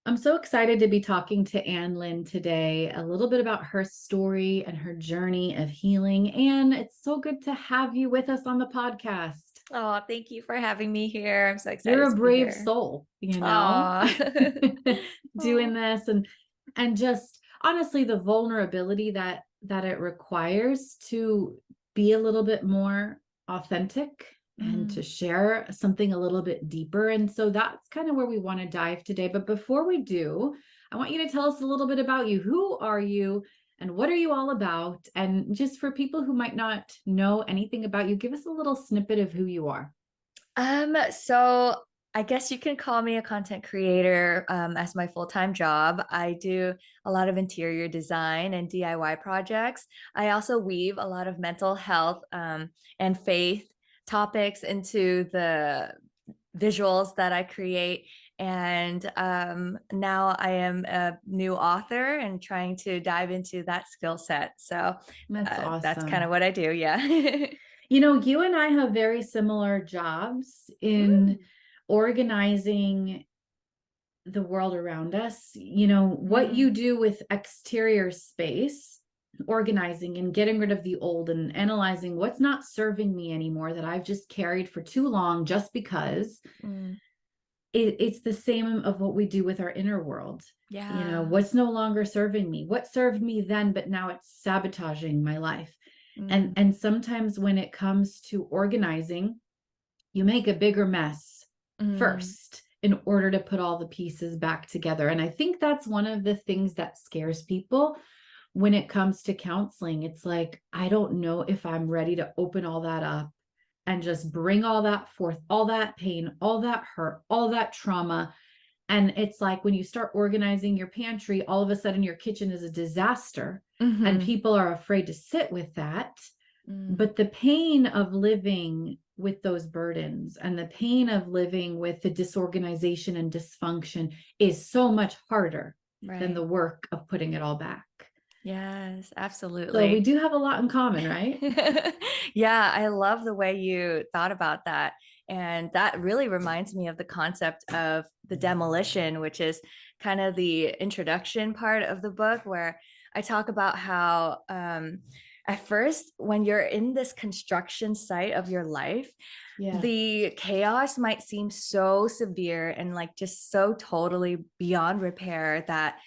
I'm so excited to be talking to Anh Lin today, a little bit about her story and her journey of healing. And it's so good to have you with us on the podcast. Oh, thank you for having me here. I'm so You're excited a to be brave here. soul, Aw. doing Oh. this and just honestly the vulnerability that it requires to be a little bit more authentic and to Mm. share something a little bit deeper. And so that's kind of where we want to dive today. But before we do, I want you to tell us a little bit about you. Who are you and what are you all about? And just for people who might not know anything about you, give us a little snippet of who you are. So I guess you can call me a content creator as my full-time job. I do a lot of interior design and DIY projects. I also weave a lot of mental health and faith topics into the visuals that I create. And now I am a new author and trying to dive into that skill set. So That's that's kind awesome. of what I do. Yeah. You and I have very similar jobs in Mm, organizing the world around us. What you mm, do with exterior space, organizing and getting rid of the old and analyzing what's not serving me anymore that I've just carried for too long just because mm. it's the same of what we do with our inner world. Yeah. What's no longer serving me, what served me then, but now it's sabotaging my life. and Mm, and sometimes when it comes to organizing, you make a bigger mess mm. first in order to put all the pieces back together. And I think that's one of the things that scares people when it comes to counseling. It's like, I don't know if I'm ready to open all that up and just bring all that forth, all that pain, all that hurt, all that trauma. And it's like when you start organizing your pantry, all of a sudden your kitchen is a disaster and Mhm. people are afraid to sit with that. Mm. But the pain of living with those burdens and the pain of living with the disorganization and dysfunction is so much harder than the Right. work of putting it all back. Yes, So we absolutely. do have a lot in common, right? Yeah, I love the way you thought about that. And that really reminds me of the concept of the demolition, which is kind of the introduction part of the book, where I talk about how at first, when you're in this construction site of your life, Yeah. the chaos might seem so severe and like just so totally beyond repair that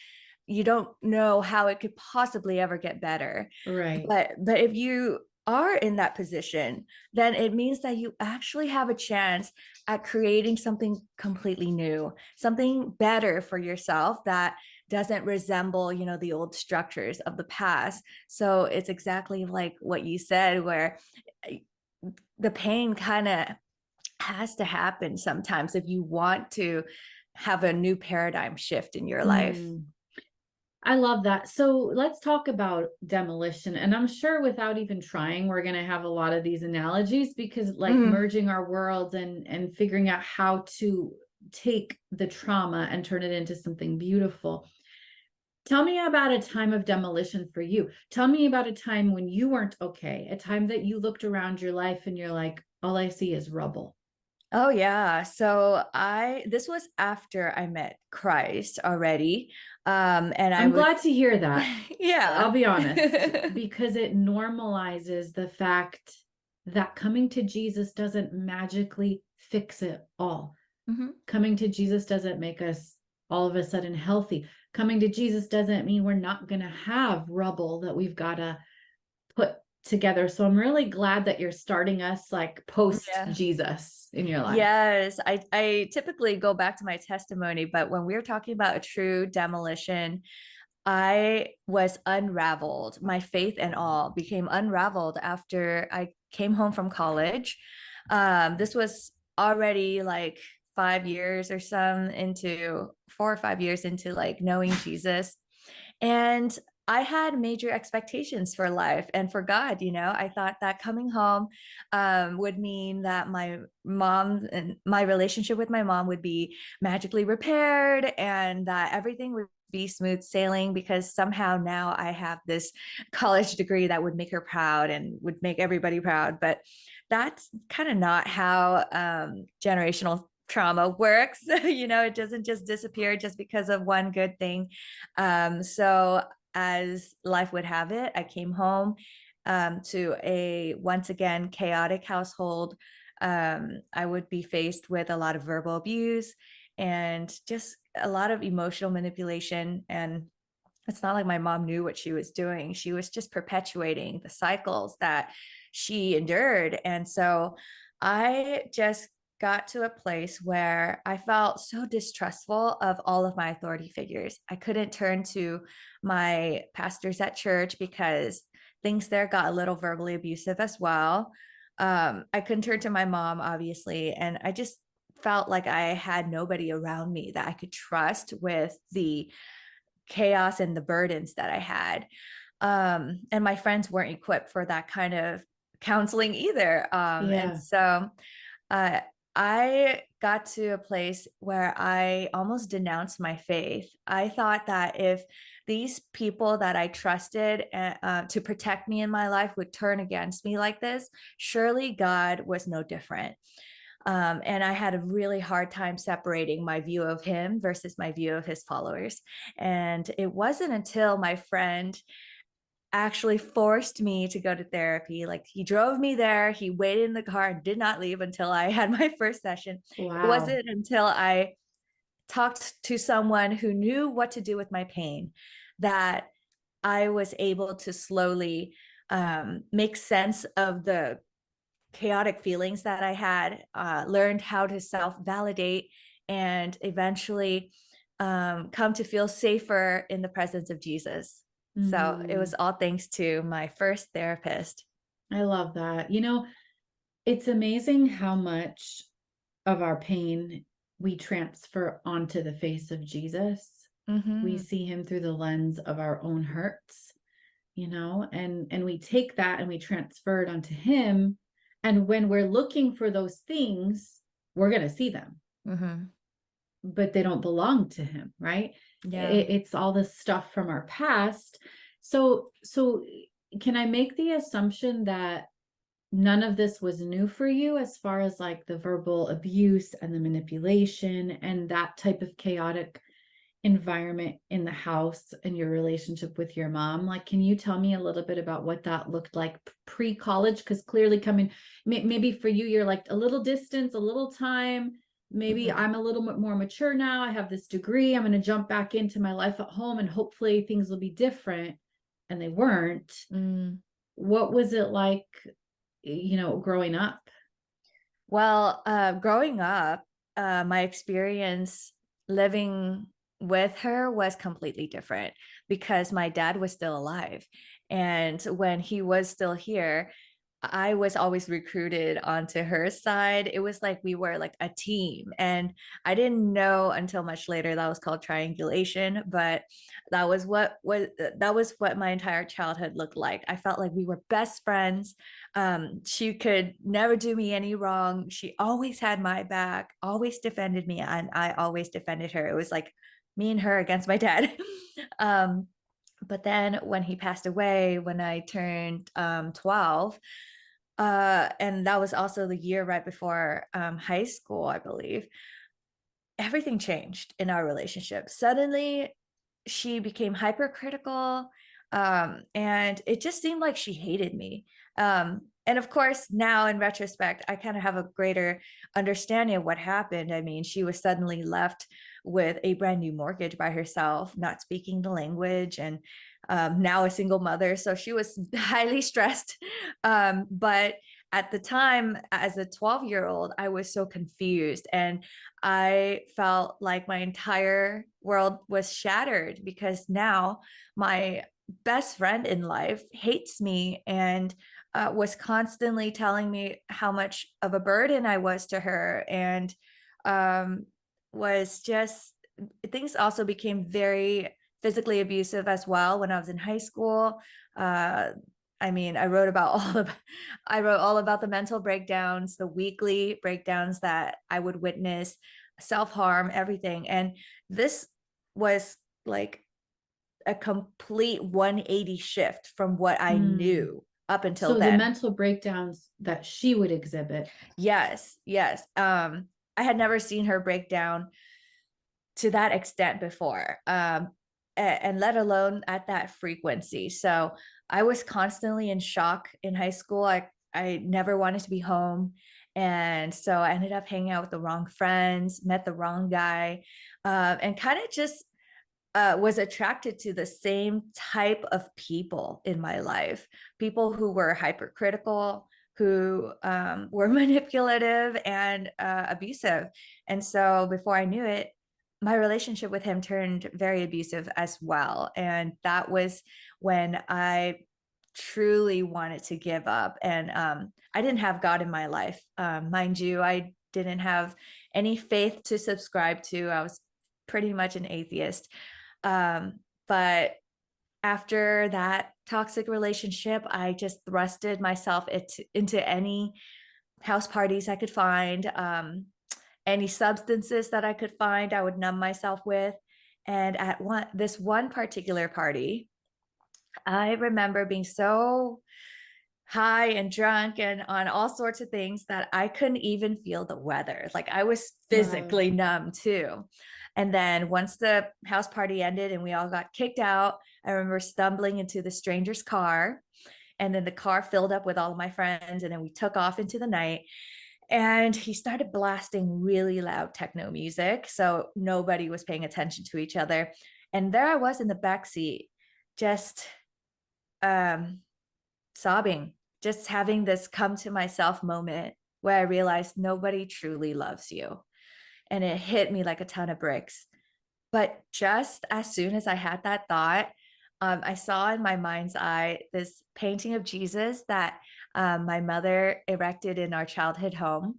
you don't know how it could possibly ever get better. Right. But if you are in that position, then it means that you actually have a chance at creating something completely new, something better for yourself that doesn't resemble, the old structures of the past. So it's exactly like what you said, where eh, the pain kind of has to happen sometimes if you want to have a new paradigm shift in your life. Mm. I love that. So let's talk about demolition. And I'm sure without even trying, we're going to have a lot of these analogies because like Mm. merging our worlds and figuring out how to take the trauma and turn it into something beautiful. Tell me about a time of demolition for you. Tell me about a time when you weren't okay, a time that you looked around your life and you're like, all I see is rubble. Oh yeah. So I this was after I met Christ already. And I I'm would glad to hear that. I'll yeah. be honest, because it normalizes the fact that coming to Jesus doesn't magically fix it all. Mhm. Coming to Jesus doesn't make us all of a sudden healthy. Coming to Jesus doesn't mean we're not going to have rubble that we've got to put together. So I'm really glad that you're starting us like post Yeah. Jesus in your life. Yes, I typically go back to my testimony, but when we're talking about a true demolition, I was unraveled. My faith and all became unraveled after I came home from college. This was already like 5 years or some into 4 or 5 years into like knowing Jesus. And I had major expectations for life and for God. I thought that coming home would mean that my mom and my relationship with my mom would be magically repaired and that everything would be smooth sailing because somehow now I have this college degree that would make her proud and would make everybody proud. But that's kind of not how generational trauma works. It doesn't just disappear just because of one good thing. So as life would have it, I came home to a once again chaotic household. I would be faced with a lot of verbal abuse and just a lot of emotional manipulation. And it's not like my mom knew what she was doing. She was just perpetuating the cycles that she endured. And so I just got to a place where I felt so distrustful of all of my authority figures. I couldn't turn to my pastors at church because things there got a little verbally abusive as well. I couldn't turn to my mom, obviously. And I just felt like I had nobody around me that I could trust with the chaos and the burdens that I had. And my friends weren't equipped for that kind of counseling either. And Yeah. so uh, I got to a place where I almost denounced my faith. I thought that if these people that I trusted to protect me in my life would turn against me like this, surely God was no different. And I had a really hard time separating my view of him versus my view of his followers. And it wasn't until my friend actually forced me to go to therapy. Like he drove me there, he waited in the car and did not leave until I had my first session. It Wow. wasn't until I talked to someone who knew what to do with my pain that I was able to slowly make sense of the chaotic feelings that I had, learned how to self-validate, and eventually come to feel safer in the presence of Jesus. So it Mhm. was all thanks to my first therapist. I love that. It's amazing how much of our pain we transfer onto the face of Jesus. We Hmm. see him through the lens of our own hurts, and we take that and we transfer it onto him. And when we're looking for those things, we're going to see them, Hmm. but they don't belong to him, right? Yeah. It's all the stuff from our past. So can I make the assumption that none of this was new for you, as far as like the verbal abuse and the manipulation and that type of chaotic environment in the house and your relationship with your mom? Like, can you tell me a little bit about what that looked like pre-college? Because clearly coming, maybe for you, you're like a little distance, a little time. Maybe Hmm. I'm a little bit more mature now. I have this degree. I'm going to jump back into my life at home and hopefully things will be different. And they weren't. Mm. What was it like, growing up? Well, growing up, my experience living with her was completely different because my dad was still alive. And when he was still here, I was always recruited onto her side. It was like we were like a team. And I didn't know until much later that was called triangulation, but that was what my entire childhood looked like. I felt like we were best friends. She could never do me any wrong. She always had my back, always defended me, and I always defended her. It was like me and her against my dad. um, but then when he passed away, when I turned 12, and that was also the year right before high school, I believe, everything changed in our relationship. Suddenly, she became hypercritical, and it just seemed like she hated me. And of course, now in retrospect, I kind of have a greater understanding of what happened. I mean, she was suddenly left with a brand new mortgage by herself, not speaking the language, and now a single mother. So she was highly stressed. But at the time, as a 12-year-old, I was so confused, and I felt like my entire world was shattered because now my best friend in life hates me and was constantly telling me how much of a burden I was to her, and um, was just things also became very physically abusive as well when I was in high school. Uh, I mean, I wrote all about the mental breakdowns, the weekly breakdowns that I would witness, self-harm, everything. And this was like a complete 180 shift from what I Mm. knew up until So the then. mental breakdowns that she would exhibit. Yes, yes. I had never seen her break down to that extent before, and let alone at that frequency. So I was constantly in shock in high school. I never wanted to be home. And so I ended up hanging out with the wrong friends, met the wrong guy, and kind of just was attracted to the same type of people in my life, people who were hypercritical, who were manipulative and abusive. And so before I knew it, my relationship with him turned very abusive as well. And that was when I truly wanted to give up. And I didn't have God in my life. Mind you, I didn't have any faith to subscribe to. I was pretty much an atheist. But after that toxic relationship, I just thrusted myself into any house parties I could find, any substances that I could find, I would numb myself with. And at this one particular party, I remember being so high and drunk and on all sorts of things that I couldn't even feel the weather. Like I was Wow. physically numb too. And then once the house party ended and we all got kicked out, I remember stumbling into the stranger's car. And then the car filled up with all of my friends. And then we took off into the night. And he started blasting really loud techno music. So nobody was paying attention to each other. And there I was in the back seat, just um, sobbing, just having this come to myself moment where I realized nobody truly loves you. And it hit me like a ton of bricks. But just as soon as I had that thought, I saw in my mind's eye this painting of Jesus that my mother erected in our childhood home.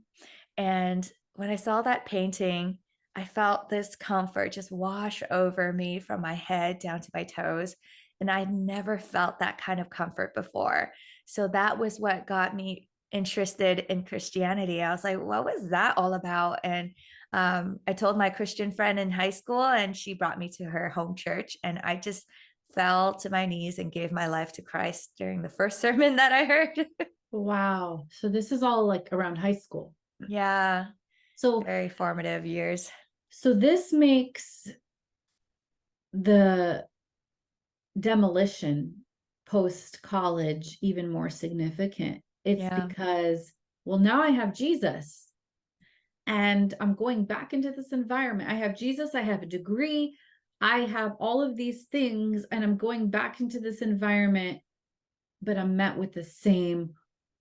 And when I saw that painting, I felt this comfort just wash over me from my head down to my toes. And I'd never felt that kind of comfort before. So that was what got me interested in Christianity. I was like, what was that all about? And I told my Christian friend in high school, and she brought me to her home church. And I just fell to my knees and gave my life to Christ during the first sermon that I heard. Wow. So this is all like around high school. Yeah, So very formative years. so this makes the demolition post college even more significant. It's Yeah, because, well, now I have Jesus and I'm going back into this environment. I have Jesus, I have a degree, I have all of these things, and I'm going back into this environment, but I'm met with the same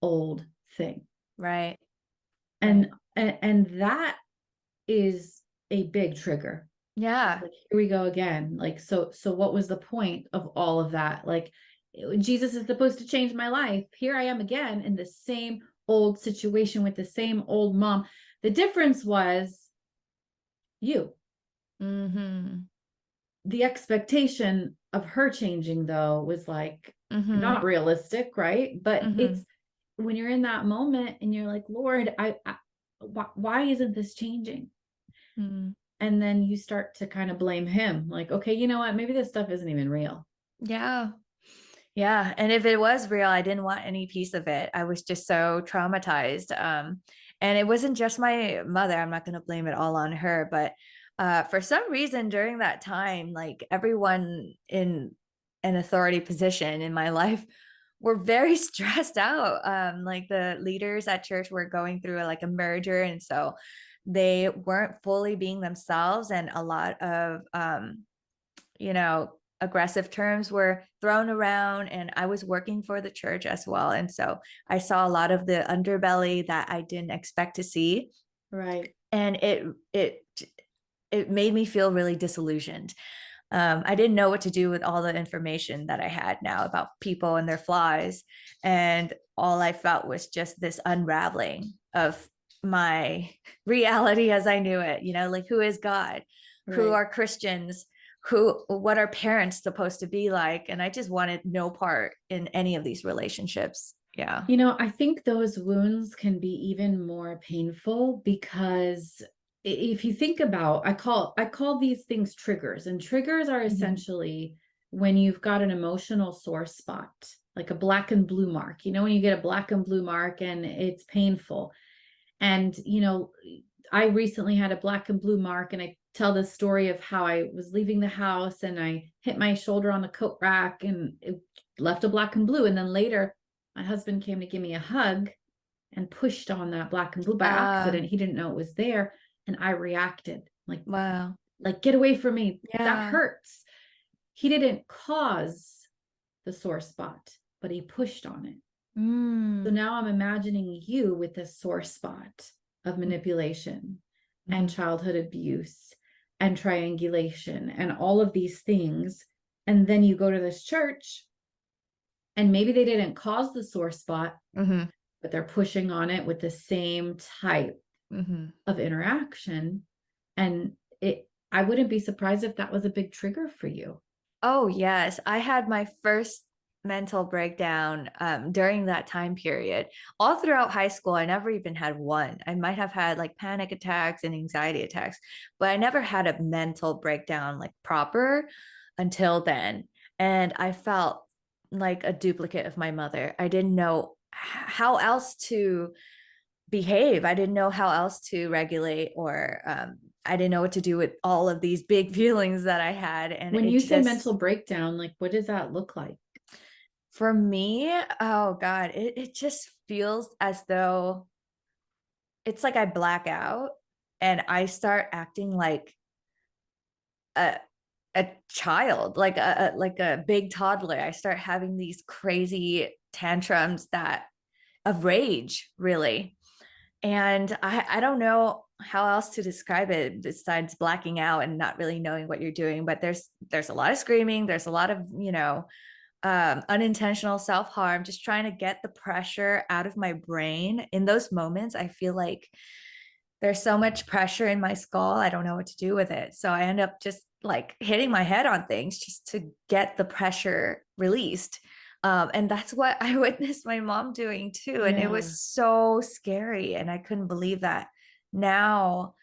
old thing. right, right. And and that is a big trigger. Yeah, Like, here we go again. Like, so what was the point of all of that? Like, Jesus is supposed to change my life. Here I am again in the same old situation with the same old mom. The difference was you. mm-hmm, The expectation of her changing, though, was like mm-hmm, not realistic, right? But mm-hmm, it's when you're in that moment and you're like, Lord, why isn't this changing? mm-hmm. And then you start to kind of blame him, like, okay, you know what, maybe this stuff isn't even real. Yeah. Yeah. And if it was real, I didn't want any piece of it. I was just so traumatized. And it wasn't just my mother. I'm not going to blame it all on her, but for some reason during that time, like everyone in an authority position in my life were very stressed out. Like the leaders at church were going through like a merger. And so they weren't fully being themselves. And a lot of, you know, aggressive terms were thrown around, and I was working for the church as well. And so I saw a lot of the underbelly that I didn't expect to see. Right. And it made me feel really disillusioned. I didn't know what to do with all the information that I had now about people and their flaws. And all I felt was just this unraveling of my reality as I knew it, you know, like who is God? Who Right. are Christians? What are parents supposed to be like? And I just wanted no part in any of these relationships. Yeah. You know, I think those wounds can be even more painful because if you think about, I call these things triggers, and triggers are Mhm. essentially when you've got an emotional sore spot, like a black and blue mark. You know, when you get a black and blue mark and it's painful. And, you know, I recently had a black and blue mark, and I tell the story of how I was leaving the house and I hit my shoulder on the coat rack and it left a black and blue. And then later my husband came to give me a hug and pushed on that black and blue by Uh, accident. He didn't know it was there. And I reacted wow. like, get away from me. That Yeah. hurts. He didn't cause the sore spot, but he pushed on it. So Mm. now I'm imagining you with this sore spot of manipulation and Mhm. childhood abuse and triangulation and all of these things. And then you go to this church and maybe they didn't cause the sore spot, Mhm. but they're pushing on it with the same type Mhm. of interaction. And I wouldn't be surprised if that was a big trigger for you. Oh, yes. I had my first mental breakdown during that time period. All throughout high school, I never even had one. I might have had like panic attacks and anxiety attacks, but I never had a mental breakdown like proper until then. And I felt like a duplicate of my mother. I didn't know how else to behave. I didn't know how else to regulate, or I didn't know what to do with all of these big feelings that I had. And When it you say just, mental breakdown, like what does that look like? for me, oh God, it just feels as though it's like I black out and I start acting like a, a child, like a big toddler. I start having these crazy tantrums that of rage, really. And I don't know how else to describe it besides blacking out and not really knowing what you're doing. But there's a lot of screaming. There's a lot of, unintentional self-harm, just trying to get the pressure out of my brain. In those moments, I feel like there's so much pressure in my skull. I don't know what to do with it. So I end up just like hitting my head on things just to get the pressure released. And that's what I witnessed my mom doing too. And it Yeah. was so scary. And I couldn't believe that now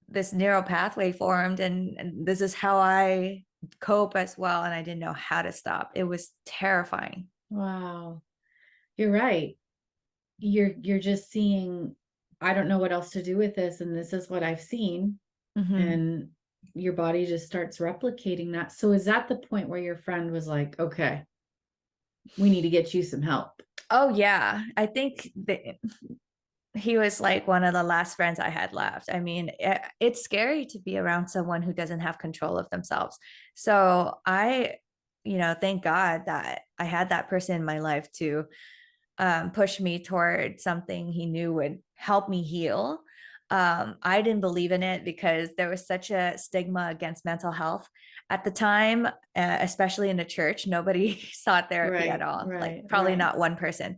this neural pathway formed, and this is how I cope as well. And I didn't know how to stop. It was terrifying. Wow. You're right. You're just seeing, I don't know what else to do with this, and this is what I've seen. Mhm. And your body just starts replicating that. So is that the point where your friend was like, okay, we need to get you some help? Oh, yeah. I think that he was like one of the last friends I had left. I mean, it's scary to be around someone who doesn't have control of themselves. So thank God that I had that person in my life to push me toward something he knew would help me heal. I didn't believe in it because there was such a stigma against mental health at the time, especially in the church. Nobody sought therapy at Right, all, like right, probably right. not one person.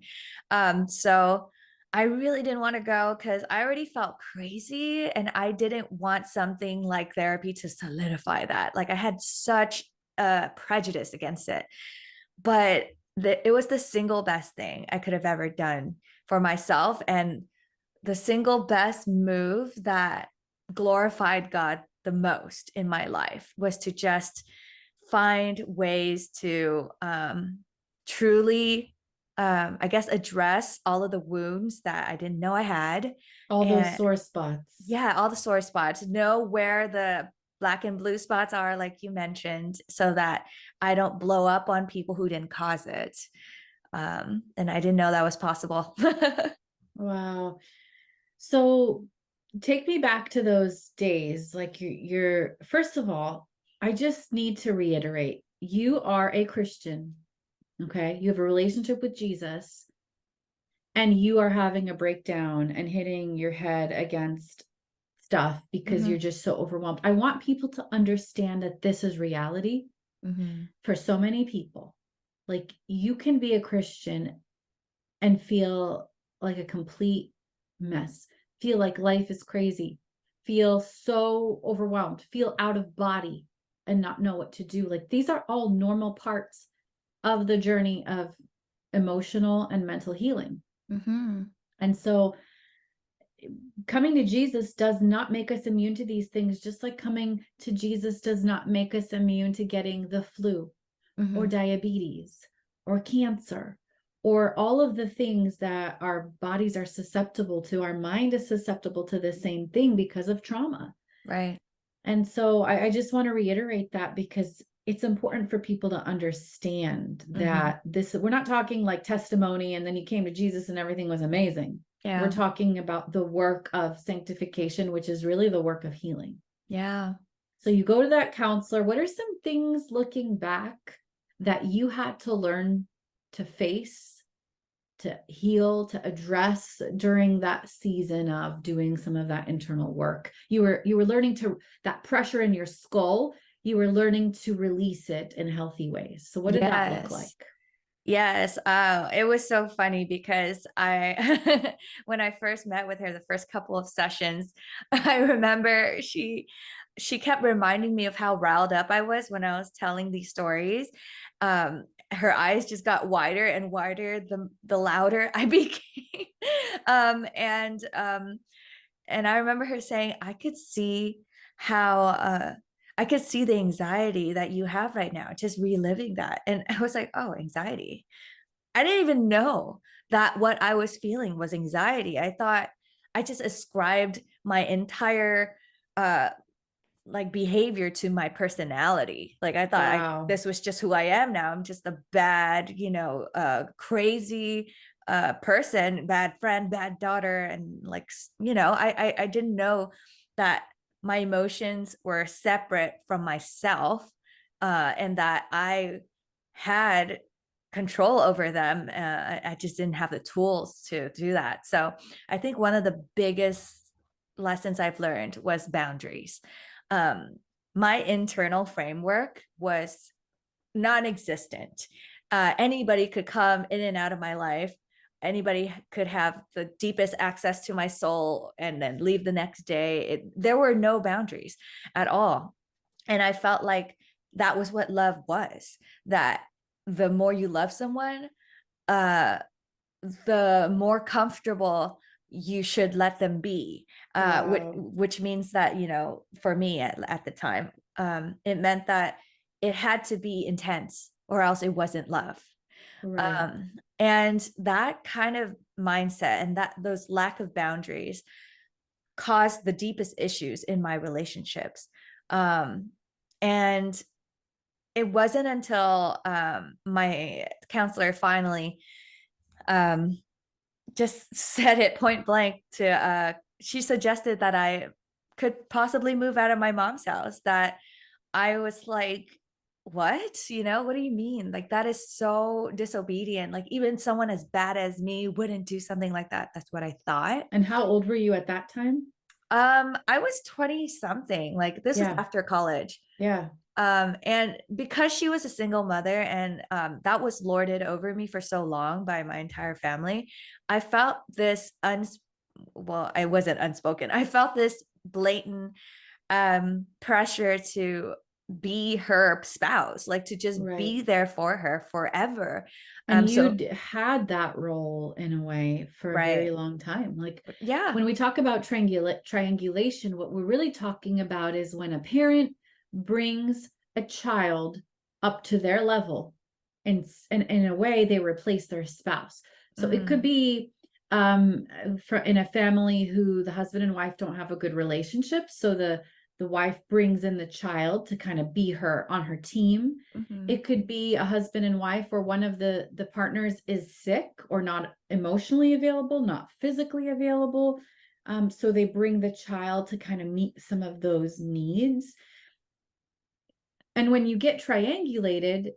So I really didn't want to go because I already felt crazy and I didn't want something like therapy to solidify that. Like I had such a prejudice against it. But it was the single best thing I could have ever done for myself. And the single best move that glorified God the most in my life was to just find ways to truly, I guess, address all of the wounds that I didn't know I had. All those And sore spots. yeah, all the sore spots, know where the black and blue spots are, like you mentioned, so that I don't blow up on people who didn't cause it. And I didn't know that was possible. Wow. So take me back to those days. Like you're first of all, I just need to reiterate, you are a Christian. Okay. You have a relationship with Jesus, and you are having a breakdown and hitting your head against stuff because Mhm, you're just so overwhelmed. I want people to understand that this is reality mhm, for so many people. Like you can be a Christian and feel like a complete mess, feel like life is crazy, feel so overwhelmed, feel out of body and not know what to do. Like these are all normal parts of the journey of emotional and mental healing. mhm, And so coming to Jesus does not make us immune to these things, just like coming to Jesus does not make us immune to getting the flu or mhm, diabetes or cancer or all of the things that our bodies are susceptible to, our mind is susceptible to the same thing because of trauma. Right. And so I just want to reiterate that, because it's important for people to understand Hmm. that we're not talking like testimony and then you came to Jesus and everything was amazing. We're Yeah. talking about the work of sanctification, which is really the work of healing. Yeah. So you go to that counselor. What are some things looking back that you had to learn to face, to heal, to address during that season of doing some of that internal work? You were learning to, that pressure in your skull, you were learning to release it in healthy ways. So what did that look like? Yes. Yes, it was so funny because I when I first met with her, the first couple of sessions, I remember she kept reminding me of how riled up I was when I was telling these stories. Her eyes just got wider and wider the louder I became. And I remember her saying, I could see how I could see the anxiety that you have right now, just reliving that. And I was like, oh, anxiety. I didn't even know that what I was feeling was anxiety. I thought I just ascribed my entire uh like behavior to my personality. Like I thought Wow. this was just who I am now. I'm just a bad, crazy person, bad friend, bad daughter, and like I didn't know that my emotions were separate from myself, and that I had control over them. I just didn't have the tools to do that. So I think one of the biggest lessons I've learned was boundaries. um, my internal framework was non-existent. Anybody could come in and out of my life. Anybody could have the deepest access to my soul and then leave the next day. There were no boundaries at all. And I felt like that was what love was, that the more you love someone, uh, the more comfortable you should let them be, Wow. which means that, for me at the time, it meant that it had to be intense or else it wasn't love. Right. And that kind of mindset and that those lack of boundaries caused the deepest issues in my relationships. And it wasn't until my counselor finally um, just said it point blank to she suggested that I could possibly move out of my mom's house, that I was like, what? What do you mean? Like, that is so disobedient. Like, even someone as bad as me wouldn't do something like that. That's what I thought. And how old were you at that time? I was 20 something. Like, this was Yeah. after college. Yeah. And because she was a single mother and that was lorded over me for so long by my entire family, I felt this well, I wasn't unspoken. I felt this blatant pressure to be her spouse, like to just Right. be there for her forever. And So you'd had that role in a way for a very right. long time. Like Yeah. when we talk about triangulation, what we're really talking about is when a parent brings a child up to their level, and in a way they replace their spouse. So it could Mm, be in a family who the husband and wife don't have a good relationship. So the wife brings in the child to kind of be her on her team. mhm. It could be a husband and wife where one of the partners is sick or not emotionally available, not physically available. So they bring the child to kind of meet some of those needs. And when you get triangulated,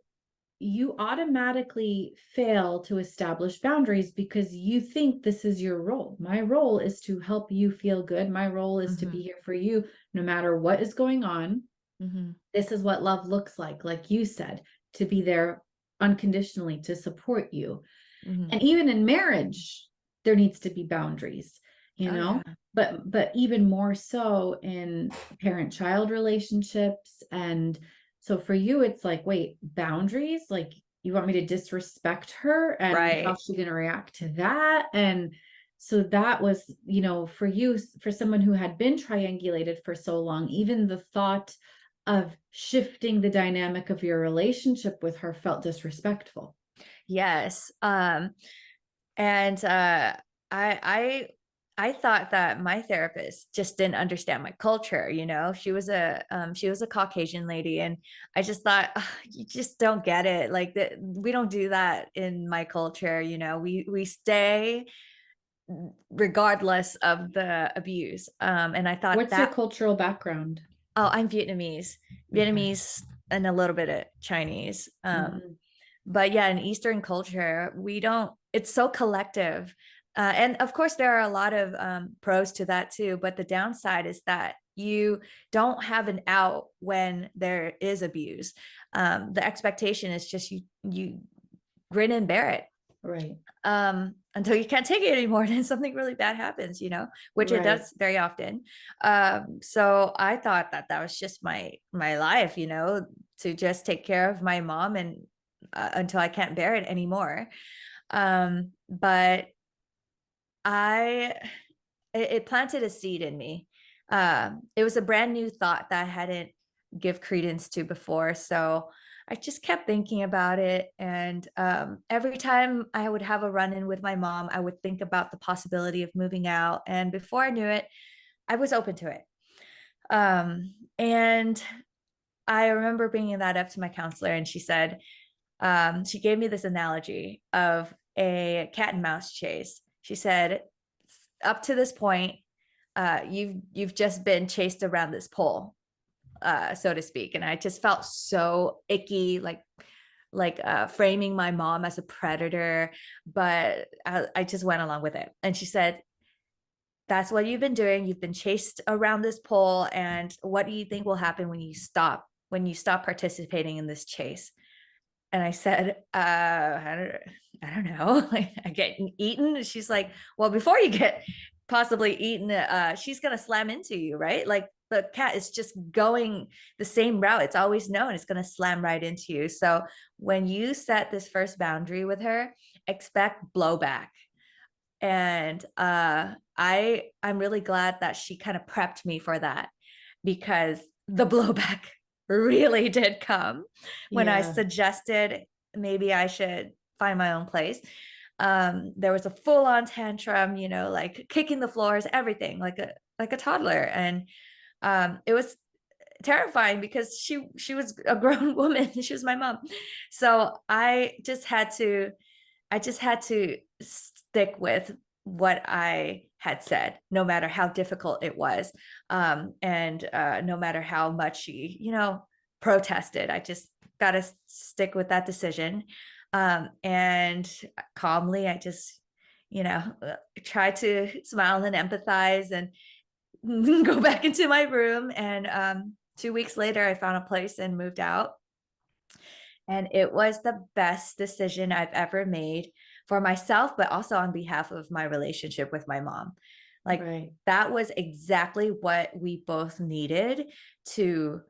you automatically fail to establish boundaries because you think this is your role. My role is to help you feel good. My role is to be Mhm. here for you no matter what is going on. Mhm. This is what love looks like you said, to be there unconditionally to support you. Mhm. And even in marriage, there needs to be boundaries, you Oh know, yeah. but even more so in parent-child relationships. And so for you, it's like, wait, boundaries? Like you want me to disrespect her and Right. how's she going to react to that? And so that was, for you, for someone who had been triangulated for so long, even the thought of shifting the dynamic of your relationship with her felt disrespectful. Yes. And I I thought that my therapist just didn't understand my culture, you know. She was a Caucasian lady, and I just thought, "Ugh, you just don't get it. Like that we don't do that in my culture, you know. We stay regardless of the abuse." And I thought What's your that, cultural background? oh, I'm Vietnamese, Okay. Vietnamese and a little bit of Chinese. Mhm. But yeah, in Eastern culture, we don't, it's so collective. And of course, there are a lot of pros to that too. But the downside is that you don't have an out when there is abuse. The expectation is just you grin and bear it Right. until you can't take it anymore. And then something really bad happens, you know, which it Right. does very often. So I thought that that was just my life, you know, to just take care of my mom and until I can't bear it anymore. But I it planted a seed in me. It was a brand new thought that I hadn't give credence to before. So I just kept thinking about it. And every time I would have a run in with my mom, I would think about the possibility of moving out. And before I knew it, I was open to it. And I remember bringing that up to my counselor, and she said, she gave me this analogy of a cat and mouse chase. She said, up to this point, you've just been chased around this pole, so to speak. And I just felt so icky, like framing my mom as a predator, but I just went along with it. And she said, that's what you've been doing. You've been chased around this pole. And what do you think will happen when you stop participating in this chase? And I said, I don't know. Like, I get eaten. She's like, well, before you get possibly eaten, she's gonna slam into you, right? Like the cat is just going the same route. It's always known it's gonna slam right into you. So when you set this first boundary with her, expect blowback. And I'm really glad that she kind of prepped me for that, because the blowback really did come when I Yeah. suggested maybe I should find my own place. There was a full-on tantrum, you know, like kicking the floors, everything, like a toddler. And it was terrifying because she was a grown woman. She was my mom. So I just had to stick with what I had said, no matter how difficult it was. And no matter how much she, you know, protested, I just got to stick with that decision. And calmly, I just, you know, try to smile and empathize and go back into my room. And 2 weeks later, I found a place and moved out. And it was the best decision I've ever made for myself, but also on behalf of my relationship with my mom. Like Right. that was exactly what we both needed to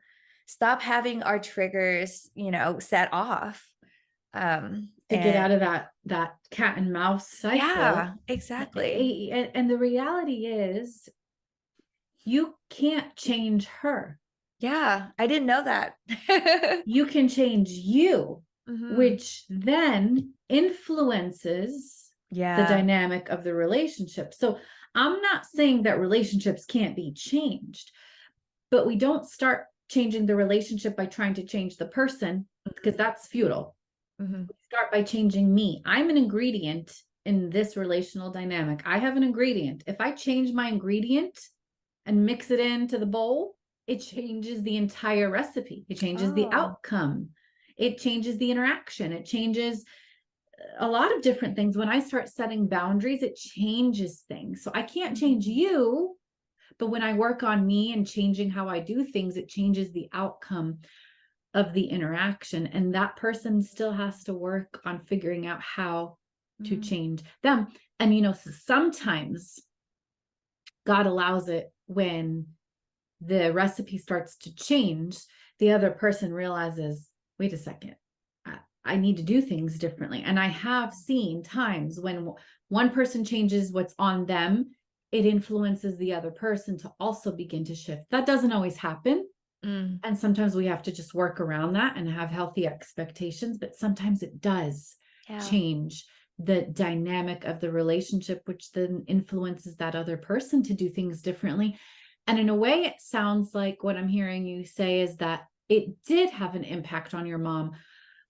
stop having our triggers, you know, set off. To get out And of that cat and mouse cycle. yeah, exactly. And the reality is you can't change her. Yeah, I didn't know that. You can change you, Hmm. which then influences the Yeah. dynamic of the relationship. So I'm not saying that relationships can't be changed, but we don't start changing the relationship by trying to change the person, because that's futile. Hmm. We start by changing me. I'm an ingredient in this relational dynamic. I have an ingredient. If I change my ingredient and mix it into the bowl, it changes the entire recipe. It changes the Oh. outcome. It changes the interaction. It changes a lot of different things. When I start setting boundaries, it changes things. So I can't change Mhm. you, but when I work on me and changing how I do things, it changes the outcome of the interaction. And that person still has to work on figuring out how to Mhm. change them. And, you know, sometimes God allows it when the recipe starts to change, the other person realizes, wait a second, I need to do things differently. And I have seen times when one person changes what's on them, it influences the other person to also begin to shift. That doesn't always happen. Mm. And sometimes we have to just work around that and have healthy expectations, but sometimes it does. Yeah. change the dynamic of the relationship, which then influences that other person to do things differently. And in a way, it sounds like what I'm hearing you say is that it did have an impact on your mom.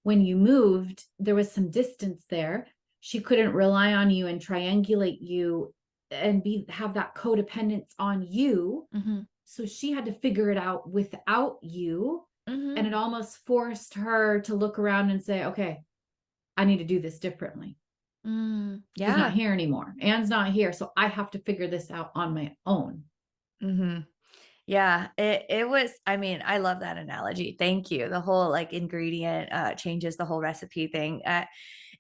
When you moved, there was some distance there. She couldn't rely on you and triangulate you and have that codependence on you. Mm-hmm. So she had to figure it out without you. And Mm-hmm. it almost forced her to look around and say, okay, I need to do this differently. She's not Yeah. here anymore. Anne's not here. So I have to figure this out on my own. Mm-hmm. Yeah, it was, I mean, I love that analogy. Thank you. The whole like ingredient changes the whole recipe thing.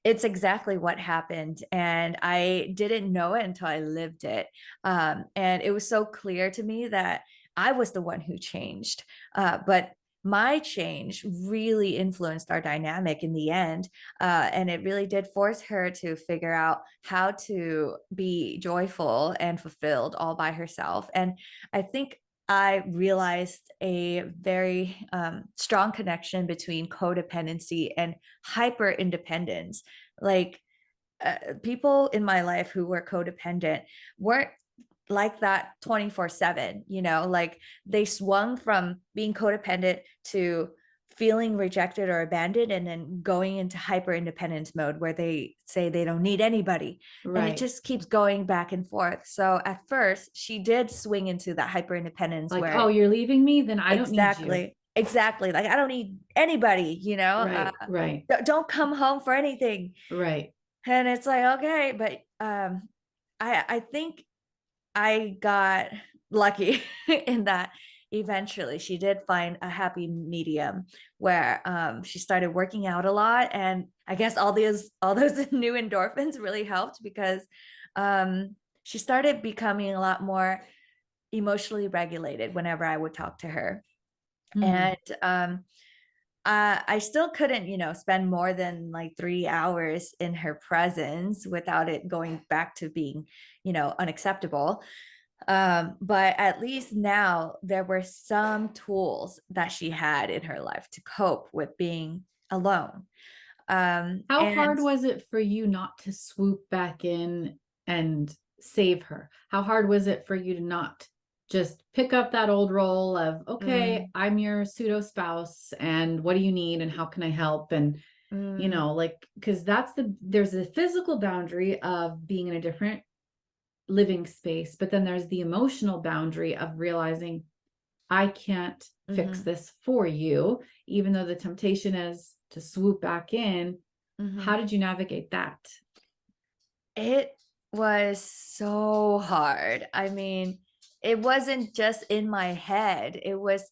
It's exactly what happened. And I didn't know it until I lived it. And it was so clear to me that I was the one who changed. But my change really influenced our dynamic in the end. And it really did force her to figure out how to be joyful and fulfilled all by herself. And I think I realized a very strong connection between codependency and hyper independence. Like people in my life who were codependent weren't like that 24/7, like they swung from being codependent to feeling rejected or abandoned and then going into hyper independence mode where they say they don't need anybody, and it Right. just keeps going back and forth. So at first she did swing into that hyper independence Like, where oh, you're leaving me? Then I don't need you. exactly, like I don't need anybody, Right. Right. don't come home for anything. Right. And it's like, okay, but I think I got lucky in that eventually she did find a happy medium where she started working out a lot, and I guess all those new endorphins really helped because she started becoming a lot more emotionally regulated whenever I would talk to her. Hmm. And I still couldn't, spend more than like 3 hours in her presence without it going back to being, unacceptable. But at least now there were some tools that she had in her life to cope with being alone. How And hard was it for you not to swoop back in and save her? How hard was it for you to not just pick up that old role of, okay, mm, I'm your pseudo spouse and what do you need and how can I help? And, mm, like, because there's a physical boundary of being in a different living space, but then there's the emotional boundary of realizing I can't fix mhm, this for you, even though the temptation is to swoop back in. How mhm. did you navigate that? It was so hard. I mean, it wasn't just in my head, it was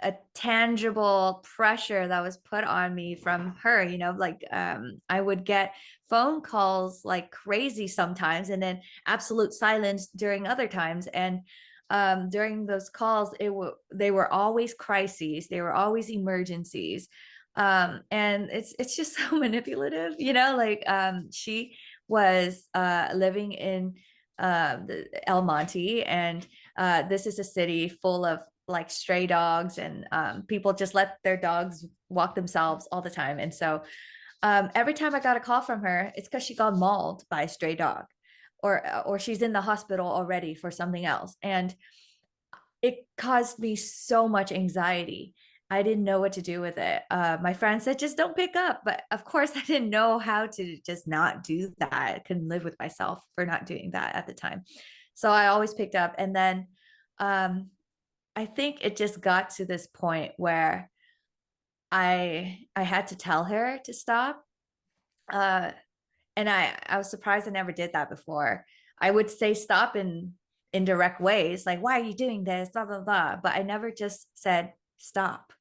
a tangible pressure that was put on me from her, like I would get phone calls like crazy sometimes and then absolute silence during other times. And during those calls they were always crises, they were always emergencies. And it's just so manipulative, like she was living in El Monte, and this is a city full of like stray dogs, and people just let their dogs walk themselves all the time. And so every time I got a call from her, it's because she got mauled by a stray dog, or she's in the hospital already for something else, and it caused me so much anxiety. I didn't know what to do with it. My friend said, just don't pick up. But of course, I didn't know how to just not do that. I couldn't live with myself for not doing that at the time. So I always picked up. And then I think it just got to this point where I had to tell her to stop. Uh, and I was surprised I never did that before. I would say stop in indirect ways, like, why are you doing this? Blah, blah, blah. But I never just said stop.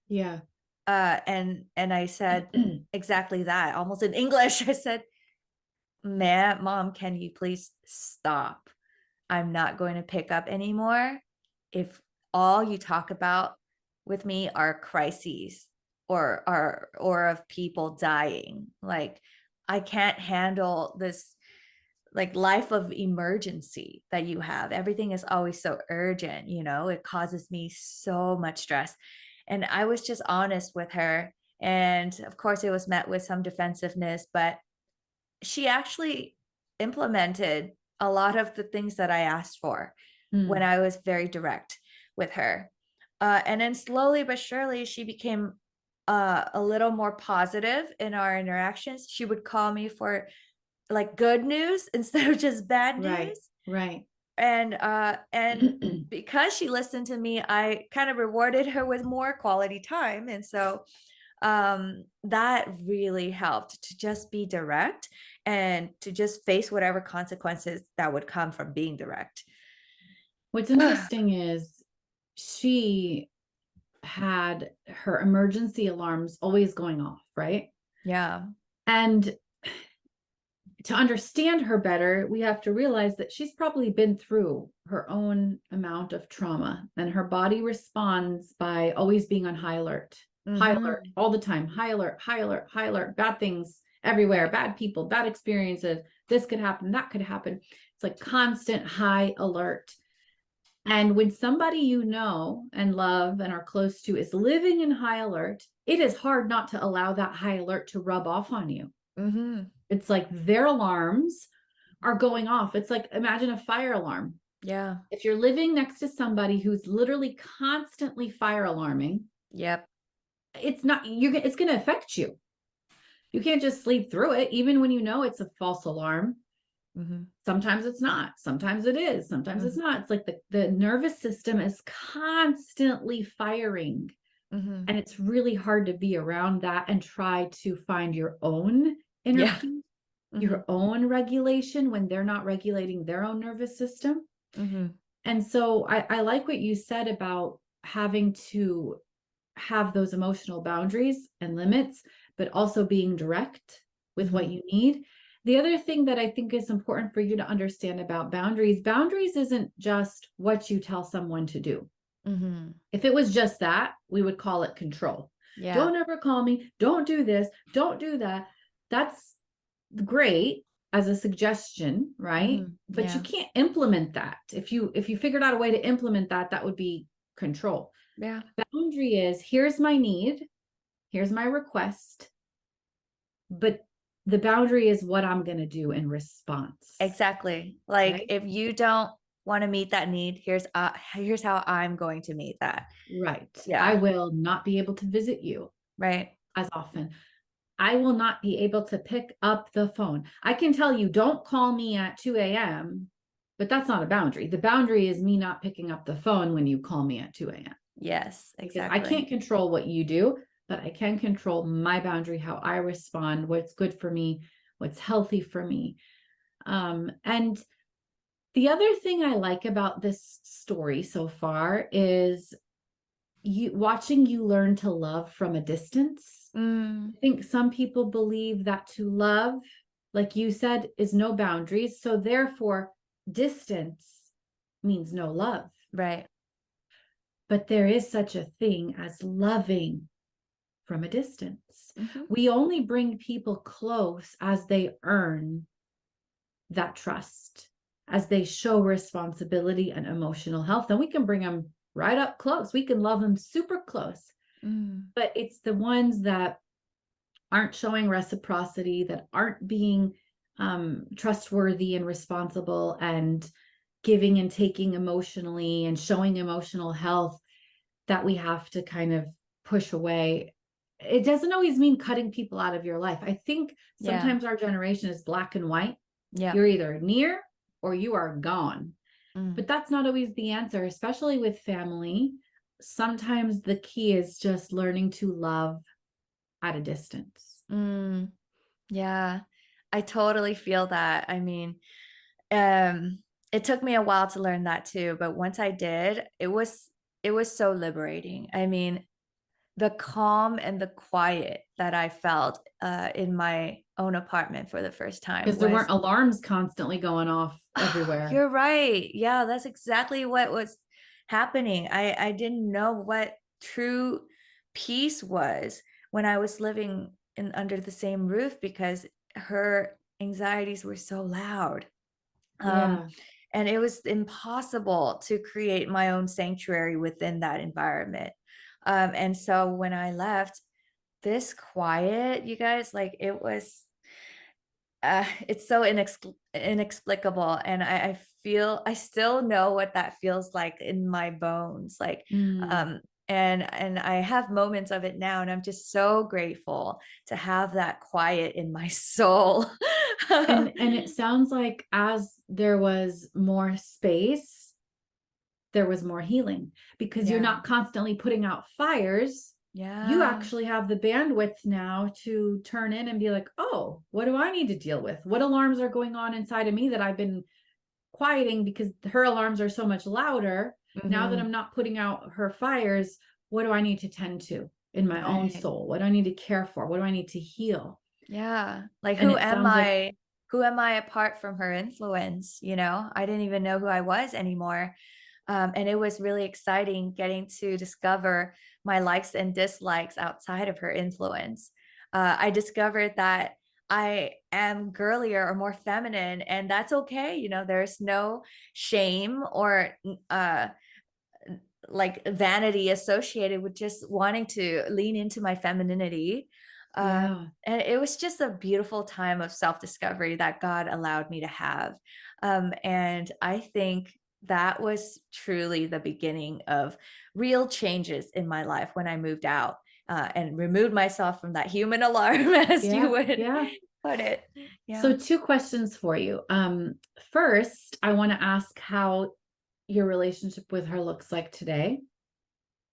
Yeah. And I said exactly that, almost in English. I said, Mom, can you please stop? I'm not going to pick up anymore if all you talk about with me are crises or of people dying. Like, I can't handle this like life of emergency that you have. Everything is always so urgent, it causes me so much stress. And I was just honest with her. And of course, it was met with some defensiveness, but she actually implemented a lot of the things that I asked for when Mm, I was very direct with her. And then slowly but surely, she became a little more positive in our interactions. She would call me for like good news instead of just bad right, news. right. And because she listened to me, I kind of rewarded her with more quality time. And so that really helped to just be direct and to just face whatever consequences that would come from being direct. What's interesting is she had her emergency alarms always going off, right? Yeah. And to understand her better, we have to realize that she's probably been through her own amount of trauma, and her body responds by always being on high alert Mm-hmm. all the time, high alert, high alert, high alert, bad things everywhere, Right. bad people, bad experiences. This could happen, that could happen. It's like constant high alert. And when somebody you know and love and are close to is living in high alert, it is hard not to allow that high alert to rub off on you. Mm-hmm. It's like their alarms are going off. It's like, imagine a fire alarm. Yeah. If you're living next to somebody who's literally constantly fire alarming, Yep. it's not, it's going to affect you. You can't just sleep through it, even when you know it's a false alarm. Mm-hmm. Sometimes it's not, sometimes it is, sometimes it's not. It's like the nervous system is constantly firing. Mm-hmm. And it's really hard to be around that and try to find your own inner Yeah. peace, Mm-hmm. your own regulation when they're not regulating their own nervous system. Mm-hmm. And so I like what you said about having to have those emotional boundaries and limits, but also being direct with what Mm-hmm. you need. The other thing that I think is important for you to understand about boundaries isn't just what you tell someone to do. Mm-hmm. If it was just that, we would call it control. Yeah. Don't ever call me. Don't do this. Don't do that. That's great as a suggestion, right? Mm-hmm. But you Yeah. can't implement that. If you figured out a way to implement that, that would be control. Yeah. Boundary is, here's my need, here's my request, but the boundary is what I'm going to do in response, Exactly. Like right? if you don't want to meet that need, here's how I'm going to meet that. Right. I Yeah. will not be able to visit you Right. as often. I will not be able to pick up the phone. I can tell you, don't call me at 2 a.m., but that's not a boundary. The boundary is me not picking up the phone when you call me at 2 a.m. Yes, Because I exactly. can't control what you do, but I can control my boundary, how I respond, what's good for me, what's healthy for me. And the other thing I like about this story so far is you watching you learn to love from a distance. Mm, I think some people believe that to love, like you said, is no boundaries. So therefore, distance means no love. right. But there is such a thing as loving from a distance. Mm-hmm. We only bring people close as they earn that trust, as they show responsibility and emotional health. Then we can bring them right up close. We can love them super close. Mm, But it's the ones that aren't showing reciprocity, that aren't being trustworthy and responsible and giving and taking emotionally and showing emotional health, that we have to kind of push away. It doesn't always mean cutting people out of your life. I think yeah. sometimes our generation is black and white. Yeah. You're either near or you are gone. Mm, But that's not always the answer, especially with family. Sometimes the key is just learning to love at a distance. mm, yeah. I totally feel that. I mean, um, it took me a while to learn that too, but once I did, it was so liberating. I mean, the calm and the quiet that I felt in my own apartment for the first time Because there was, weren't alarms constantly going off everywhere. you're right. Yeah, that's exactly what was happening. I didn't know what true peace was when I was living in under the same roof because her anxieties were so loud. Um, Yeah. and it was impossible to create my own sanctuary within that environment. And so when I left, this quiet, you guys, like it's so inexplicable, and I feel I still know what that feels like in my bones, like, Mm. um, and I have moments of it now, and I'm just so grateful to have that quiet in my soul. And it sounds like as there was more space, there was more healing because you're Yeah, not constantly putting out fires. You yeah, actually have the bandwidth now to turn in and be like, oh, what do I need to deal with? What alarms are going on inside of me that I've been quieting because her alarms are so much louder? Now that mhm, I'm not putting out her fires, what do I need to tend to in my own right. soul? What do I need to care for? What do I need to heal? Yeah. Like, And it sounds like, who am I apart from her influence? You know, I didn't even know who I was anymore. And it was really exciting getting to discover my likes and dislikes outside of her influence. I discovered that I am girlier or more feminine, and that's okay. You know, there's no shame or like vanity associated with just wanting to lean into my femininity. yeah. And it was just a beautiful time of self discovery that God allowed me to have. And I think that was truly the beginning of real changes in my life when I moved out and removed myself from that human alarm, as you Yeah. would Yeah. put it. Yeah. So two questions for you. First, I want to ask how your relationship with her looks like today.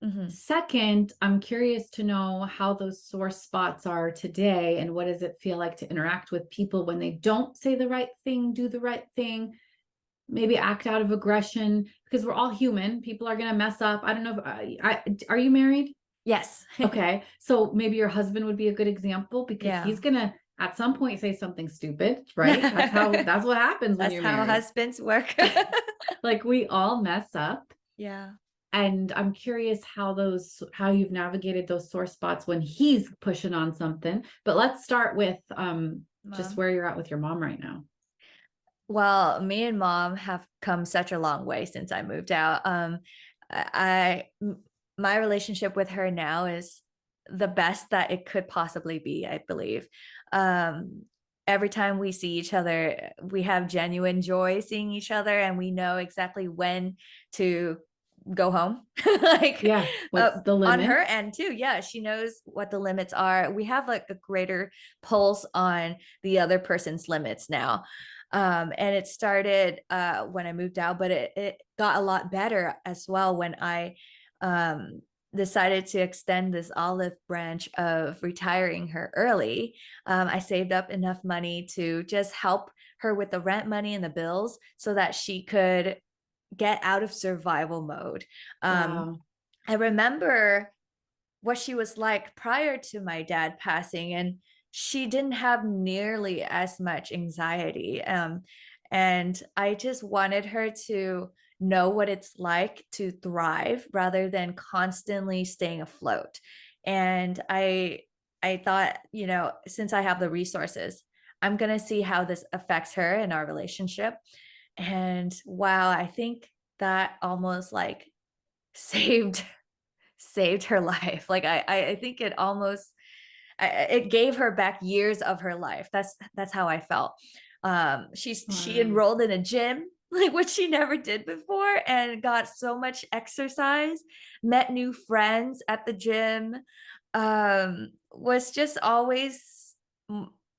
Mhm. Second, I'm curious to know how those sore spots are today and what does it feel like to interact with people when they don't say the right thing, do the right thing, maybe act out of aggression because we're all human. People are going to mess up. I don't know if are you married? Yes. Okay. So maybe your husband would be a good example because he's Yeah. going to at some point say something stupid, right? That's what happens when That's you're how married. husbands work. Like we all mess up. Yeah. And I'm curious how you've navigated those sore spots when he's pushing on something. But let's start with just Mom. where you're at with your mom right now. Well, me and mom have come such a long way since I moved out. My relationship with her now is the best that it could possibly be, I believe. Um, every time we see each other, we have genuine joy seeing each other, and we know exactly when to go home. Like, Yeah. What's the on her limit? end too. Yeah, she knows what the limits are. We have like a greater pulse on the other person's limits now. And it started when I moved out, but it got a lot better as well when I um, decided to extend this olive branch of retiring her early. I saved up enough money to just help her with the rent money and the bills so that she could get out of survival mode. Wow. I remember what she was like prior to my dad passing, and she didn't have nearly as much anxiety. And I just wanted her to know what it's like to thrive rather than constantly staying afloat. And I thought, you know, since I have the resources, I'm going to see how this affects her and our relationship. And wow, I think that almost like saved saved her life. Like I think it almost it gave her back years of her life. That's how I felt. She Wow. enrolled in a gym, like what she never did before, and got so much exercise, met new friends at the gym, was just always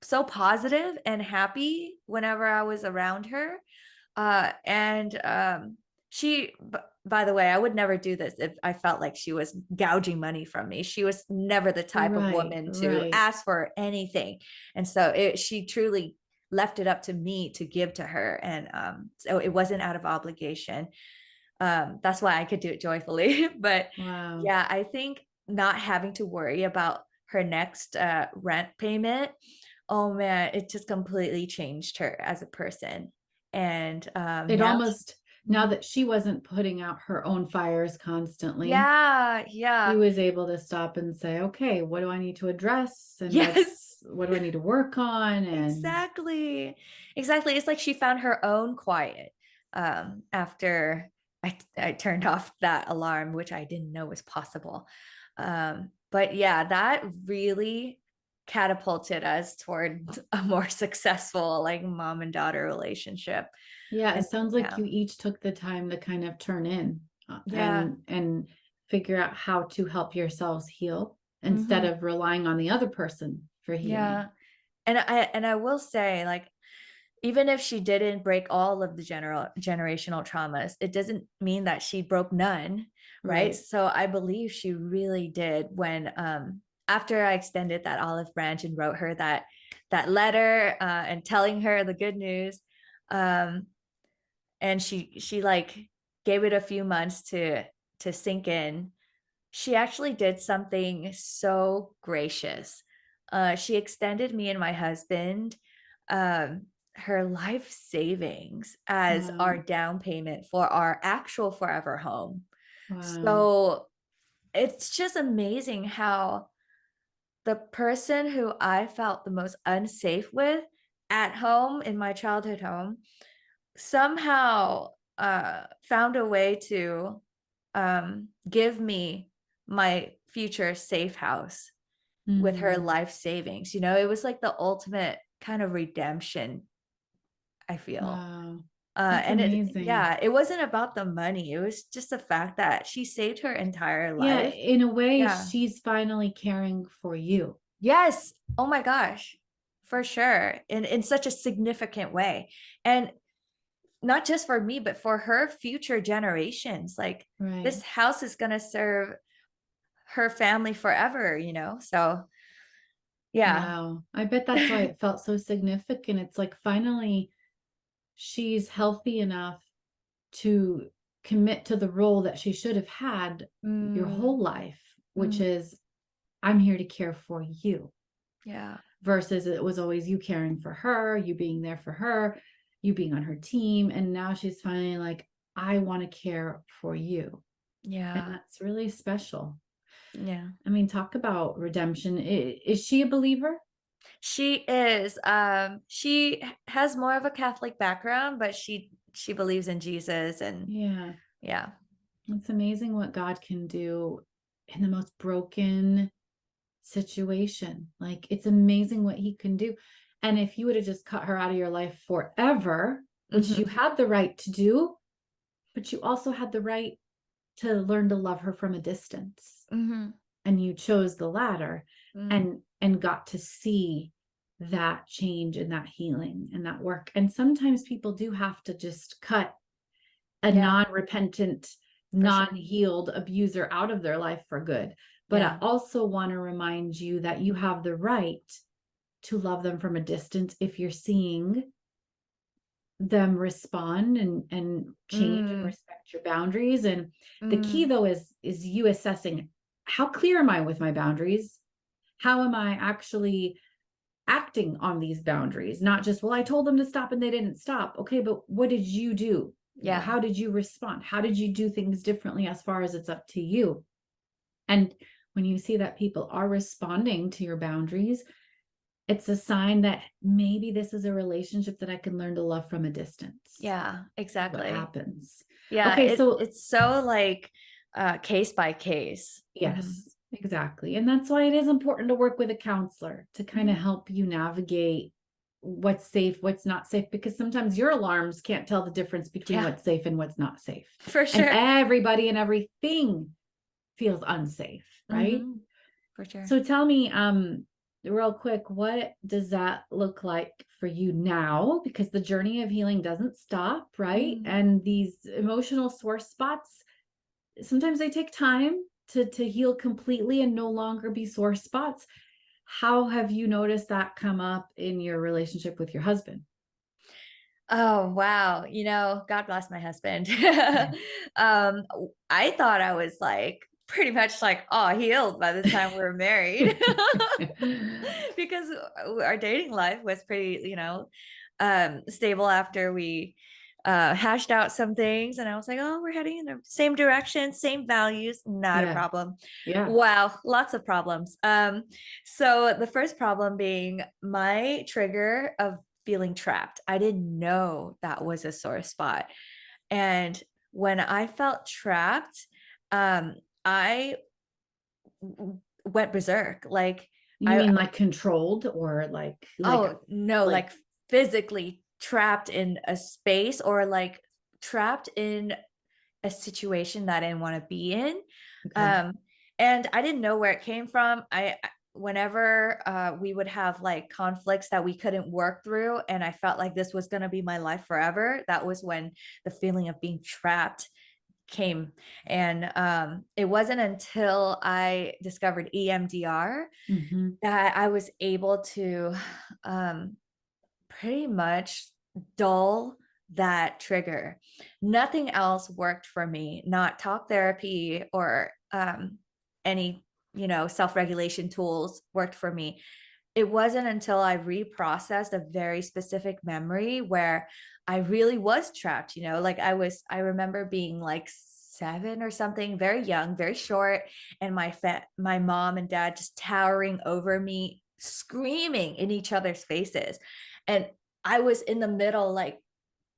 so positive and happy whenever I was around her. And by the way, I would never do this if I felt like she was gouging money from me. She was never the type of Right. woman to Right. ask for anything. And so she truly left it up to me to give to her. And so it wasn't out of obligation. That's why I could do it joyfully. But Wow. yeah, I think not having to worry about her next rent payment, oh man, it just completely changed her as a person. And It now almost, now Mhm. that she wasn't putting out her own fires constantly, Yeah, he yeah. was able to stop and say, okay, what do I need to address? And Yes, what do I need to work on? And exactly. Exactly. It's like she found her own quiet after I turned off that alarm, which I didn't know was possible. But yeah, that really catapulted us toward a more successful like mom and daughter relationship. Yeah, it And sounds like yeah, you each took the time to kind of turn in yeah, and figure out how to help yourselves heal instead hmm, of relying on the other person for healing. yeah. And I will say, like, even if she didn't break all of the generational traumas, it doesn't mean that she broke none, right? Right. So I believe she really did when after I extended that olive branch and wrote her that letter and telling her the good news, um, and she like gave it a few months to sink in. She actually did something so gracious. She extended me and my husband um, her life savings as our Wow. down payment for our actual forever home. Wow. So it's just amazing how the person who I felt the most unsafe with at home in my childhood home somehow found a way to give me my future safe house with her Mm, life savings. You know, it was like the ultimate kind of redemption, I feel. wow. That's amazing. Yeah, it wasn't about the money. It was just the fact that she saved her entire Yeah, life. in a way, Yeah. she's finally caring for you. Yes. Oh my gosh. For sure. In such a significant way. And not just for me, but for her future generations. Like Right. this house is going to serve her family forever, you know? So, yeah. Wow. I bet that's why it felt so significant. It's like finally she's healthy enough to commit to the role that she should have had your Mm, whole life, which mm, is I'm here to care for you, yeah. versus it was always you caring for her, you being there for her, you being on her team. And now she's finally like, I want to care for you. And Yeah. that's really special. Yeah. I mean, talk about redemption. Is she a believer? She is she has more of a Catholic background, but she believes in Jesus and Yeah. yeah. It's amazing what God can do in the most broken situation. Like, it's amazing what he can do. And if you would have just cut her out of your life forever, which you Mhm. had the right to do, but you also had the right to learn to love her from a distance. Mhm. And you chose the latter Mm. and got to see that change and that healing and that work. And sometimes people do have to just cut a Yeah, non-repentant, for sure. non-healed abuser out of their life for good. But I Yeah. also want to remind you that you have the right to love them from a distance if you're seeing them respond and change and Mm. respect your boundaries. And the key Mm. though is you assessing how clear am I with my boundaries? How am I actually acting on these boundaries? Not just, well, I told them to stop and they didn't stop. Okay, but what did you do? Yeah. How did you respond? How did you do things differently as far as it's up to you? And when you see that people are responding to your boundaries, it's a sign that maybe this is a relationship that I can learn to love from a distance. Yeah, Is what exactly. happens. Yeah, Okay, so it's so like case by case. Mhm. yes, exactly. And that's why it is important to work with a counselor to kind of Mhm. help you navigate what's safe, what's not safe, because sometimes your alarms can't tell the difference between Yeah, what's safe and what's not safe. for And sure. everybody and everything feels unsafe, right? Mhm. For sure. So tell me, real quick, what does that look like for you now? Because the journey of healing doesn't stop, right? Mm. And these emotional sore spots, sometimes they take time to heal completely and no longer be sore spots. How have you noticed that come up in your relationship with your husband? Oh, wow. You know, God bless my husband. I thought I was like pretty much like all healed by the time we were married because our dating life was pretty, you know, stable after we hashed out some things and I was like, "Oh, we're heading in the same direction, same values, not a Yeah, problem." yeah. Wow, lots of problems. So the first problem being my trigger of feeling trapped. I didn't know that was a sore spot. And when I felt trapped, I went berserk. Like You mean like controlled or like oh no, like like physically trapped in a space, or like trapped in a situation that I didn't want to be in. okay. Um, and I didn't know where it came from. Whenever we would have like conflicts that we couldn't work through, and I felt like this was going to be my life forever, that was when the feeling of being trapped came. And it wasn't until I discovered EMDR Mm-hmm. that I was able to um, pretty much dull that trigger. Nothing else worked for me, not talk therapy or any, self-regulation tools worked for me. It wasn't until I reprocessed a very specific memory where I really was trapped, like I remember being like 7 or something, very young, very short, and my mom and dad just towering over me, screaming in each other's faces. And I was in the middle, like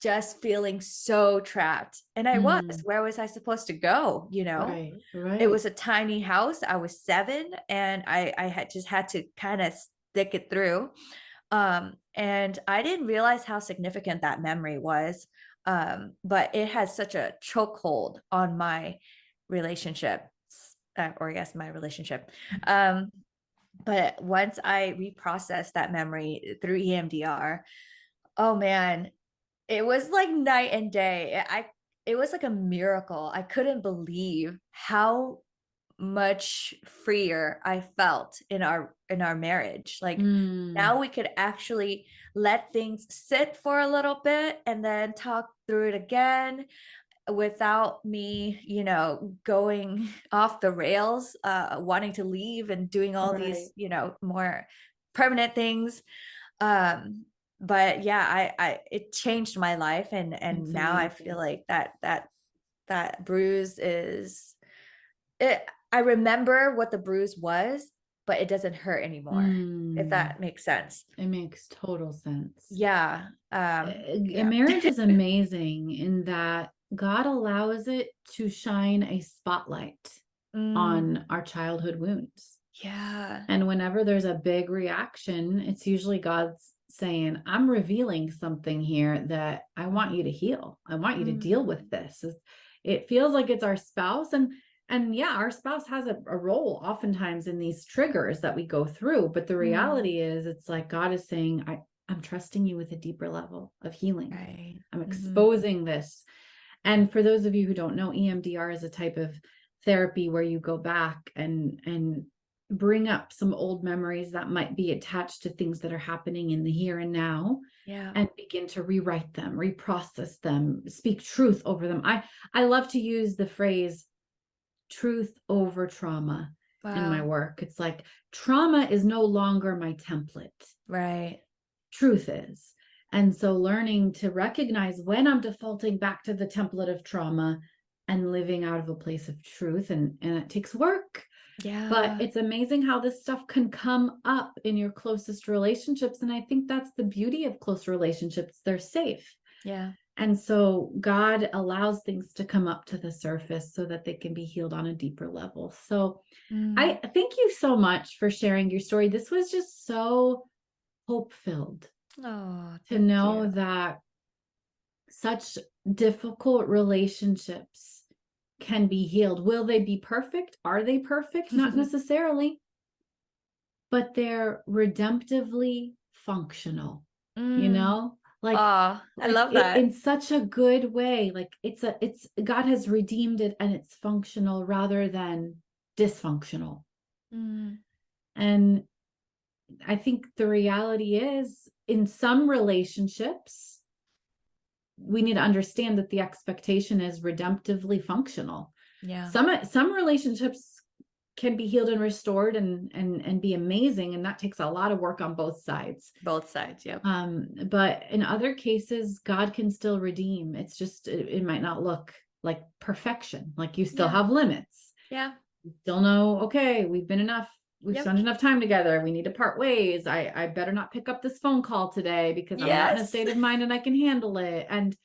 just feeling so trapped. And Mm, where was I supposed to go? right, It right. was a tiny house. I was 7, and I had to kind of stick it through. And I didn't realize how significant that memory was. But it has such a chokehold on my relationships, or I guess my relationship. Um, but once I reprocessed that memory through EMDR, oh man, it was like night and day. It was like a miracle. I couldn't believe how much freer I felt in our marriage. Like Mm, now we could actually let things sit for a little bit and then talk through it again without me, going off the rails, wanting to leave and doing all right. these, more permanent things. But yeah, I it changed my life, and It's now I feel amazing. like that bruise is it. I remember what the bruise was, but it doesn't hurt anymore, if Mm, that makes sense. it makes total sense. Yeah. A Yeah. marriage is amazing in that God allows it to shine a spotlight Mm, on our childhood wounds. yeah. And whenever there's a big reaction, it's usually God's saying, I'm revealing something here that I want you to heal. I want you to deal Mm, with this. It feels like it's our spouse. And yeah, our spouse has a role oftentimes in these triggers that we go through. But the mm, reality is it's like God is saying, I'm trusting you with a deeper level of healing. right. I'm Mhm. exposing this. And for those of you who don't know, EMDR is a type of therapy where you go back and bring up some old memories that might be attached to things that are happening in the here and now Yeah. and begin to rewrite them, reprocess them, speak truth over them. I love to use the phrase truth over trauma in my Wow. work. It's like trauma is no longer my template. Right. Truth is. And so learning to recognize when I'm defaulting back to the template of trauma and living out of a place of truth. And it takes work, but Yeah. it's amazing how this stuff can come up in your closest relationships. And I think that's the beauty of close relationships. They're safe. Yeah. And so God allows things to come up to the surface so that they can be healed on a deeper level. So Mm. I thank you so much for sharing your story. This was just so hope filled Oh, to thank you. know that such difficult relationships can be healed. Will they be perfect? Are they perfect? Not necessarily, but they're redemptively functional, you Mm. know? Like Oh, I like love it that. in such a good way. Like it's God has redeemed it and it's functional rather than dysfunctional. Mm. And I think the reality is in some relationships we need to understand that the expectation is redemptively functional. Yeah. Some relationships can be healed and restored and be amazing, and that takes a lot of work on both sides. Both sides. Yep. But in other cases, God can still redeem. It's just it might not look like perfection. Like you still Yeah. have limits. Yeah. You still know, okay, we've Yep. spent enough time together. We need to part ways. I better not pick up this phone call today because I'm not in a Yes. state of mind and I can handle it. And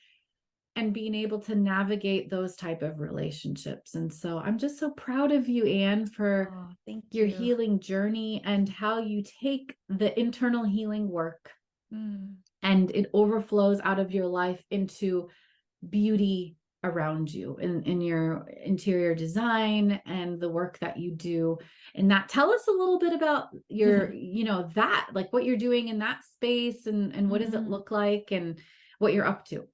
and being able to navigate those type of relationships. And so I'm just so proud of you, Anne, for Oh, thank your you. healing journey and how you take the internal healing work Mm. and it overflows out of your life into beauty around you in your interior design and the work that you do. And that, tell us a little bit about your, that, like what you're doing in that space and what does it Mm. look like and what you're up to.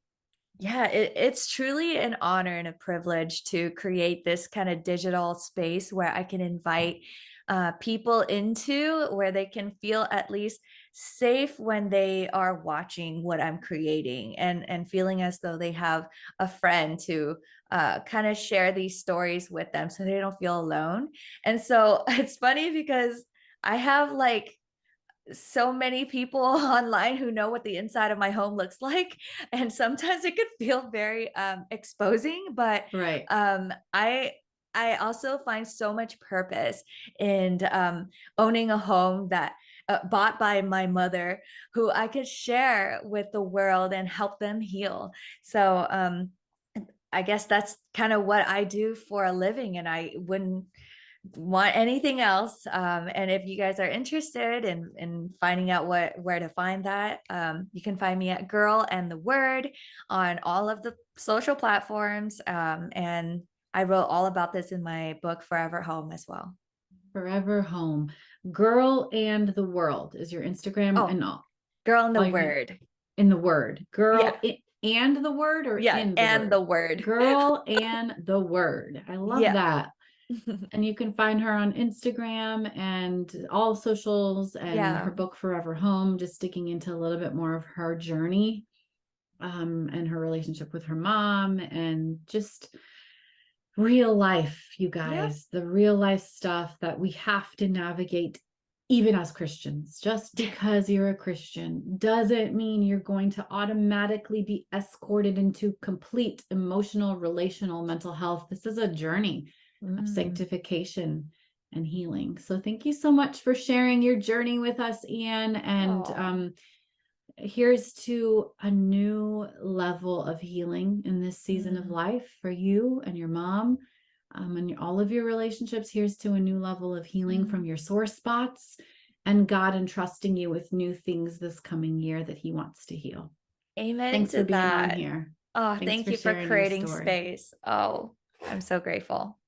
Yeah, it's truly an honor and a privilege to create this kind of digital space where I can invite people into where they can feel at least safe when they are watching what I'm creating and feeling as though they have a friend to kind of share these stories with them so they don't feel alone. And so it's funny because I have like so many people online who know what the inside of my home looks like, and sometimes it could feel very exposing, but Right. I also find so much purpose in owning a home that bought by my mother, who I could share with the world and help them heal. So I guess that's kind of what I do for a living, and I wouldn't want anything else. And if you guys are interested in finding out where to find that, you can find me at Girl and the Word on all of the social platforms. And I wrote all about this in my book Forever Home as well. Forever Home. Girl and the World is your Instagram, Oh, and Girl and the all your name Word. in the Word. Yeah, And the Word or yeah, in the and the Word? Word. Girl and the Word. I love Yeah, that. And you can find her on Instagram and all socials and her yeah, book Forever Home, just digging into a little bit more of her journey and her relationship with her mom and just real life, you yeah. guys, the real life stuff that we have to navigate even as Christians. Just because you're a Christian doesn't mean you're going to automatically be escorted into complete emotional, relational, mental health. This is a journey of Mm. sanctification and healing. So thank you so much for sharing your journey with us, Ian. And Oh. here's to a new level of healing in this season of Mm. life for you and your mom, and all of your relationships. Here's to a new level of healing from Mm. your sore spots and God entrusting you with new things this coming year that he wants to heal. Amen Thanks to for being on that. here. Oh, Thanks thank for you for sharing your creating story. space. Oh, I'm so grateful.